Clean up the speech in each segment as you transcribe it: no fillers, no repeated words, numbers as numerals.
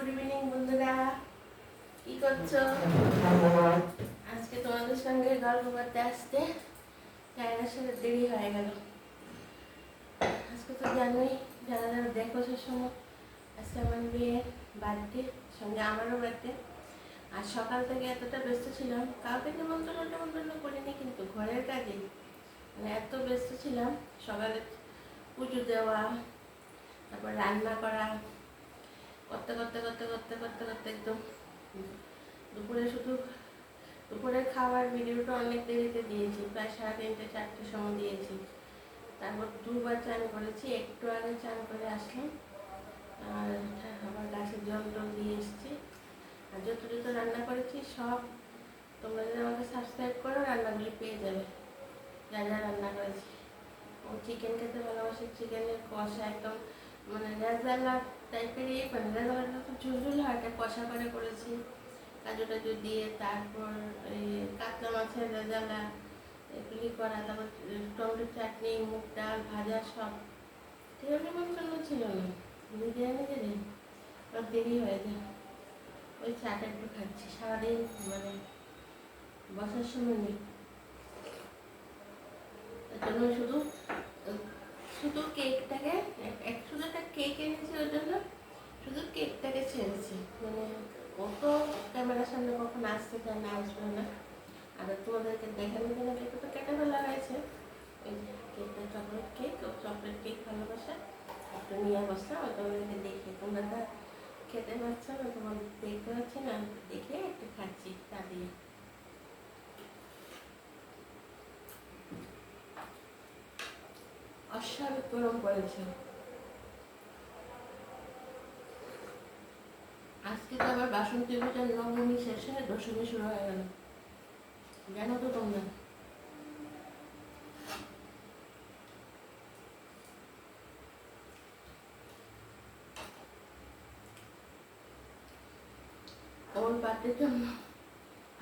Good evening বন্ধুরা, কি করছো? আজকে তোমাদের সঙ্গে গল্প করতে আসতে টাইমের সাথে দেরি হয়ে গেল। আজকে তো জানোই, যারা যারা দেখো সে সময় আজকে আমার মেয়ের বার্থডে, সঙ্গে আমারও বার্থডে। আর সকাল থেকে এতটা ব্যস্ত ছিলাম, কাউকে নিমন্ত্রণ করিনি, কিন্তু ঘরের কাজে মানে এত ব্যস্ত ছিলাম। সকালে পুজো দেওয়া, তারপর রান্না করা, করতে করতে করতে করতে করতে করতে একদম দুপুরের খাবার ভিডিওটা অনেক দেরিতে দিয়েছি, প্রায় 3:30-4টের সময় দিয়েছি। তারপর দুবার চান করেছি, একটু আগে চান করে আসলাম, আর আবার গাছের জল টল দিয়ে এসেছি। আর যত রান্না করেছি সব তোমরা যদি আমাকে সাবস্ক্রাইব করো রান্নাগুলি পেয়ে যাবে, যা যা রান্না করেছি। ও চিকেন খেতে ভালোবাসে, চিকেনের কষা একদম মানে রেজালা টাইপেরই, মানে রেজালাটা তো ঝুলঝুল হয়, এটা কষা করে করেছি কাজু টাজু দিয়ে। তারপর এই কাতলা মাছের রেজালা এগুলি করা, তারপর টমেটো চাটনি, মুগ ডাল ভাজা, সব কেউ নিমন্ত্রণ ছিল না, নিজে দেরি হয়ে যায়। ওই চাটা একটু খাচ্ছি, সারাদিন মানে বসার সময় নেই, তার জন্য শুধু শুধু কেকটাকে শুধু একটা কেক এনেছি, ওই জন্য শুধু কেকটাকে ছেড়েছি। মানে ও তো ক্যামেরার সামনে কখন আসতে চায় না, আসবে না। আর তোমাদেরকে দেখানোর জন্য কেকটা তো কেটে ফেলা হয়েছে। ওই যে কেকটা চকলেট কেক, ও চকলেট কেক ভালোবাসে, একটু নিয়ে বসলাম। ওই তোমাদেরকে দেখে, তোমরা তো খেতে পারছো না, তোমার দেখতে পাচ্ছি না, দেখে একটু খাচ্ছি তা দিয়ে। অস্বাভাবিক গরম পড়েছে আজকে। তো আবার বাসন্তী পূজার নবমী শেষে দশমী শুরু হয়ে গেল, জানো তো তোমরা? ওর বার্থডের জন্য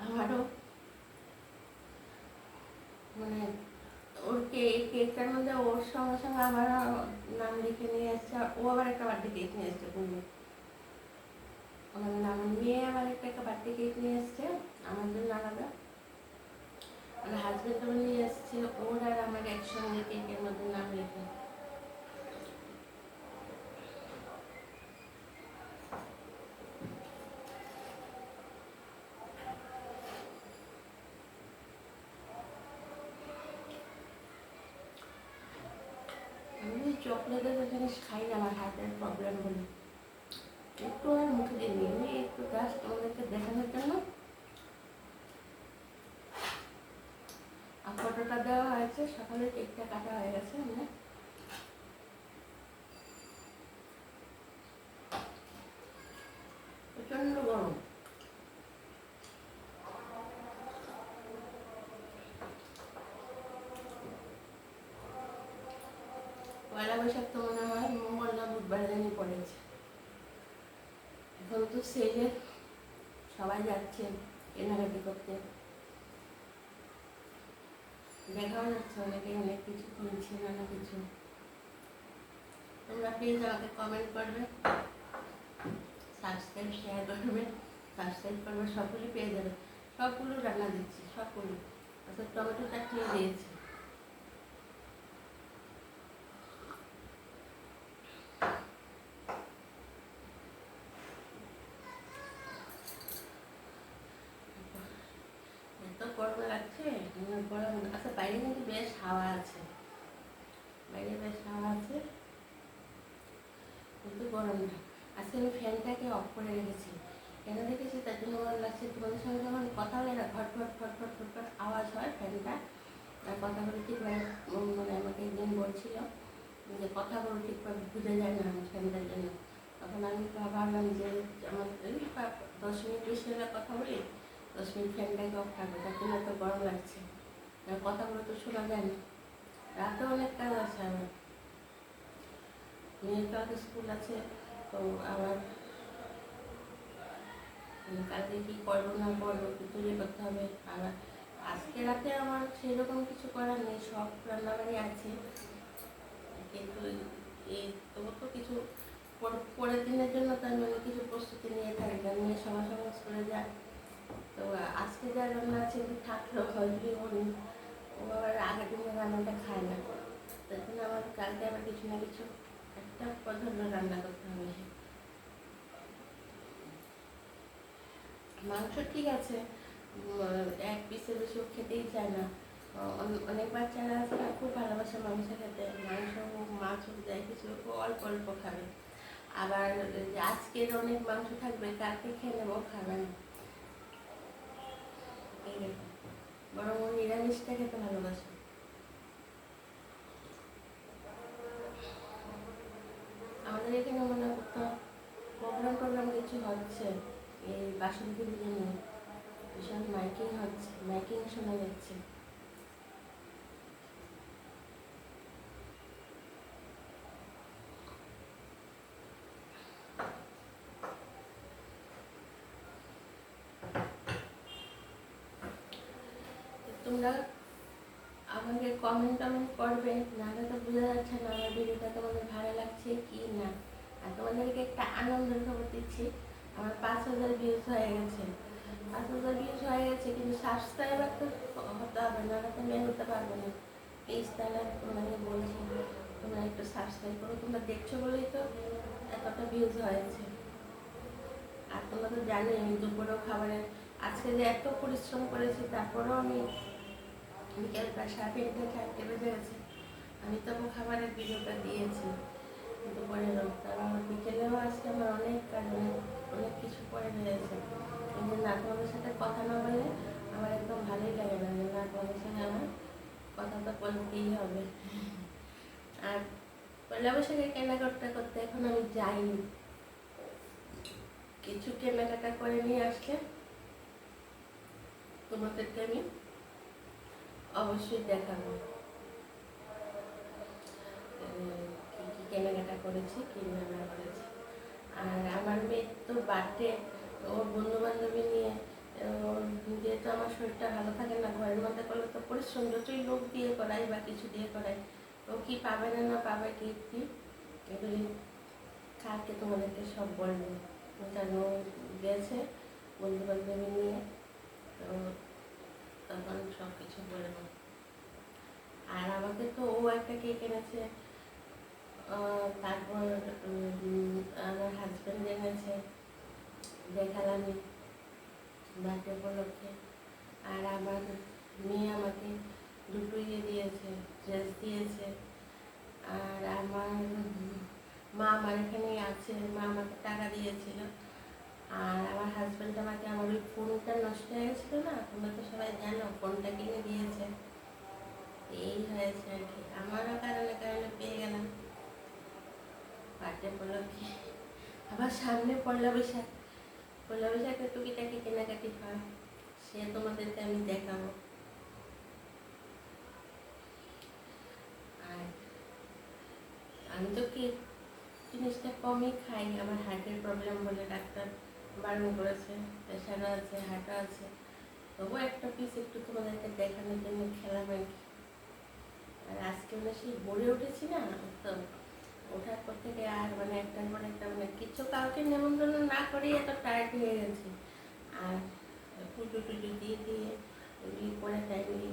আমারও মানে ওর কেকটার মধ্যে ওর সঙ্গে সঙ্গে আমারও নাম লিখে নিয়ে এসছে। আর ও আবার একটা বার্থডে কেক নিয়ে এসছে, বুঝলি? আমার নাম নিয়ে আবার একটা বার্থডে কেক নিয়ে এসছে আমার জন্য আলাদা। আমার হাজবেন্ডও নিয়ে এসছে ওর আর আমার একসঙ্গে কেকের মধ্যে নাম লিখে। আমি চকলেটের জিনিস খাই না, আমার হার্টের প্রবলেম বলে একটু আর মুখে দিইনি। আমি একটু জাস্ট তোমাদেরকে দেখানোর জন্য ফটোটা দেওয়া হয়েছে। সকালে কেকটা কাটা হয়ে গেছে। মানে প্রচন্ড গরম, পয়লা বৈশাখ তো মনে হয় মঙ্গল না বুধবার জানি পড়েছে। এখন তো সেলে সবাই যাচ্ছে কেনাকাটি করতে, দেখাও যাচ্ছে অনেকে অনেক কিছু কিনছে, নানা কিছু। তোমরা প্লিজ আমাকে কমেন্ট করবে, সাবস্ক্রাইব শেয়ার করবে, সাবস্ক্রাইব করবে, সবগুলি পেয়ে যাবে। সবগুলো রান্না দিচ্ছি, সবগুলো। আচ্ছা, টমেটো চাটনি দিয়েছি। এত গরম লাগছে, গরম। আচ্ছা, বাইরে কিন্তু বেশ হাওয়া আছে, বাইরে বেশ হাওয়া আছে, কিন্তু গরম না। আজকে আমি ফ্যানটাকে অফ করে রেখেছি, কেন রেখেছি তার জন্য গরম লাগছে। তোমাদের সঙ্গে যখন কথা বলে না, ঘট ঘট ঘট ঘট ঘট ঘট আওয়াজ হয় ফ্যানটা, আর কথাগুলো ঠিকভাবে মানে আমাকে একদিন বলছিল যে কথাগুলো ঠিকভাবে বুঝে যায় না ফ্যানটার জন্য। তখন আমি ভাবলাম যে আমার 10 মিনিট 20 মিনিট কথা বলি, 10 মিনিট ফ্যানটাকে অফ থাকবে, তার জন্য এত গরম লাগছে। আর কথাগুলো তো শোনা যায় না। রাতে অনেক কাজ আছে আমার, মেয়ের কালকে স্কুল আছে, তো আবার কালকে কী করবো না করবো তৈরি করতে হবে। আবার আজকে রাতে আমার সেই রকম কিছু করার নেই, সব রান্নাবাড়ি আছে, কিন্তু এই তবু তো কিছু পরের দিনের জন্য তো আমি অনেক কিছু প্রস্তুতি নিয়ে থাকি, নিয়ে সবার সঙ্গে স্কুলে যাই। তো আজকে যা রান্না আছে থাকলো হয়তো ও আবার আগের দিনের রান্নাটা খায় না, তার জন্য আমার কালকে আবার কিছু না কিছু একটা পছন্দ রান্না করতে হবে। মাংস ঠিক আছে, এক পিসের বেশি খেতেই চায় না। অনেক বাচ্চারা আছে না খুব ভালোবাসে মাংস খেতে, মাংস হোক মাছ হোক যাই কিছু অল্প অল্প খাবে। আবার আজকের অনেক মাংস থাকবে কালকে খেয়ে নেবো খাবে না, বরং ও নিরামিষটা খেতে ভালোবাসে। আমাদের এখানে মনে করতো প্রোগ্রাম কিছু হচ্ছে, এই বাসন্তী পুজো নিয়ে ভীষণ মাইকিং হচ্ছে, মাইকিং শোনা যাচ্ছে। তোমরা আমাকে কমেন্ট করবে, নাহলে তো বোঝা যাচ্ছে না আমার ভিডিওটা তোমাদের ভালো লাগছে কি না। আর তোমাদেরকে একটা আনন্দের খবর দিচ্ছি, আমার 5,000 ভিউজ হয়ে গেছে। 5,000 ভিউজ হয়ে গেছে, কিন্তু সাবস্ক্রাইবার তো হতে হবে, নাহলে তো আমি হতে পারবো না। প্লিজ তাহলে তোমাকে বলছি তোমরা একটু সাবস্ক্রাইব করো, তোমরা দেখছো বলেই তো এতটা ভিউজ হয়েছে। আর তোমরা তো জানোই আমি দুপুরেও খাবারের আজকে যে এত পরিশ্রম করেছি, তারপরেও আমি বিকেল প্রায় 3:30-4টে বেজে গেছে, আমি তবু খাবারের ভিডিওটা দিয়েছি দুপুরেরও। কারণ বিকেলেও আজকে আমার অনেক কাজ, অনেক কিছু পরে রয়েছে। এই যে না তোমাদের সাথে কথা না বললে আমার একদম ভালোই লাগে না, যে না তোমাদের সাথে আমার কথা তো বলতেই হবে। আর পয়লা বৈশাখে কেনাকাটা করতে এখন আমি যাইনি, কিছু কেনাকাটা করে নিয়ে আসলে তোমাদেরকে আমি অবশ্যই দেখাবো কি কি কেনাকাটা করেছি, কি রান্না করেছি। আর আমার মেয়ের তো বার্থডে, ওর বন্ধু বান্ধবী নিয়ে, যেহেতু আমার শরীরটা ভালো থাকে না, ঘরের মধ্যে করলে তো পরিশ্রম যতই লোক দিয়ে করাই বা কিছু দিয়ে করাই, ও কি পাবে না না পাবে কি এগুলি কালকে তোমাদেরকে সব বলবো। জানো গেছে বন্ধু বান্ধবী নিয়ে, তো তখন সব কিছু বলবো। আর আমাকে তো ও একটা কেক এনেছে, তারপর আমার হাজব্যান্ড এনেছে, দেখালাম বার্থডে উপলক্ষে। আর আমার মেয়ে আমাকে দুটো দিয়েছে, ড্রেস দিয়েছে। আর আমার মা আমার এখানেই আছে, মা আমাকে টাকা দিয়েছিল। আর আমার হাজব্যান্ড আমাকে আমার ওই ফোনটা নষ্ট হয়ে গেছিলো না, তোমরা তো সবাই জানো, ফোনটা কিনে দিয়েছে। এই হয়েছে আর কি, আমারও কারণে কারণে পেয়ে গেলাম বার্থডে উপলক্ষে। আবার সামনে পয়লা বৈশাখ, পয়লা বৈশাখে টুকিটাকি কেনাকাটি হয়, সে তোমাদেরকে আমি দেখাবো। আর আমি তো কি জিনিসটা কমই খাই, আমার হার্টের প্রবলেম বলে ডাক্তার বারণ করেছে, প্রেশারও আছে, হার্টও আছে, তবু একটা পিস একটু তোমাদেরকে দেখানোর জন্য খেলাম আর কি। আর আজকে মানে সেই গড়ে উঠেছি না, তো ওঠার পর থেকে আর মানে একটার পর একটা মানে কিছু কাউকে নেমন্তন্ন না করেই এত টায়ার্ড হয়ে গেছে। আর পুজো টুজো দিয়ে দিয়ে ওই করে টাইমলি,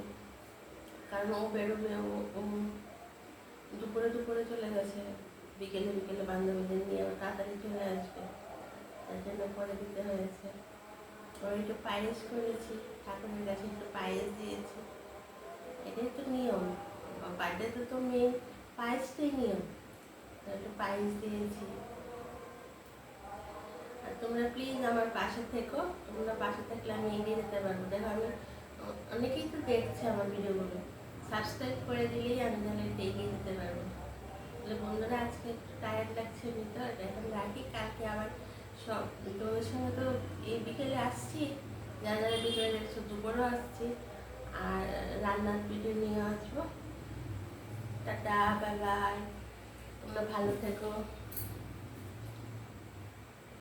কারণ ও বেরোবে, ও দুপুরে দুপুরে চলে গেছে, বিকেলে বিকেলে বান্ধবীদের নিয়ে আবার তাড়াতাড়ি চলে আসবে, তার জন্য পরে দিতে হয়েছে। ওর একটু পায়েস করেছি, ঠাকুরের কাছে একটু পায়েস দিয়েছি, এটাই তো নিয়ম, বার্থডেতে তো মেন পায়েসটাই নিয়ম, তো একটু পায়েস দিয়েছি। আর তোমরা প্লিজ আমার পাশে থেকো, তোমরা পাশে থাকলে আমি এগিয়ে যেতে পারবো। দেখো আমি অনেকেই তো দেখছে আমার ভিডিওগুলো, সাবস্ক্রাইব করে দিলেই আমি তাহলে এগিয়ে যেতে পারবো। তাহলে বন্ধুরা আজকে একটু টায়ার্ড লাগছে ভিতর, এখন রাখি, কালকে আবার সব তোমাদের সঙ্গে তো এই বিকেলে আসছি, যারা যারা ভিডিও দেখছো দুপুরেও আসছি, আর রান্নার ভিডিও নিয়ে আসবো। টাটা, বাই বাই, তোমরা ভালো থেকো।